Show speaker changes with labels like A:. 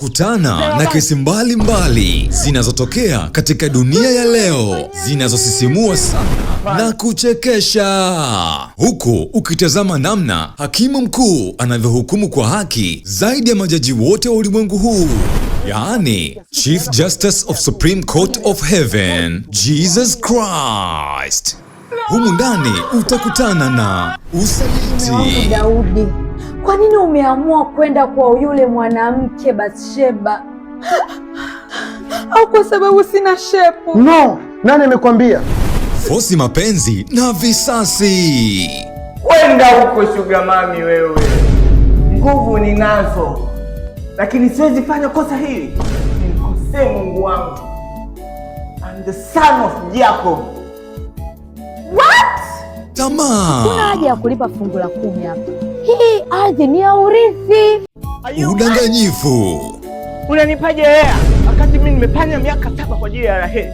A: Kutana na kesi mbalimbali zinazotokea katika dunia ya leo, zinazosisimua sana na kuchekesha, huku ukitazama namna hakimu mkuu anavyohukumu kwa haki zaidi ya majaji wote wa ulimwengu huu, yaani Chief Justice of Supreme Court of Heaven, Jesus Christ. Humu ndani utakutana na usaliti.
B: Daudi, kwa nini umeamua kwenda kwa yule mwanamke Bathsheba? Au kwa sababu sina shepu?
C: No, nani amekwambia?
A: Fosi mapenzi na visasi.
D: Kwenda huko sugar mami wewe. Nguvu ninazo, lakini siwezi fanya kosa hili. Nikosee Mungu wangu. I'm the son of Jacob.
B: What?
A: Tamaa.
B: Kuna haja ya kulipa fungu la 10 hapa. Hii ardhi ni ya urithi.
A: Udanganyifu.
D: Unanipaje hea wakati mimi nimepanya miaka 7 kwa ajili ya Raheli?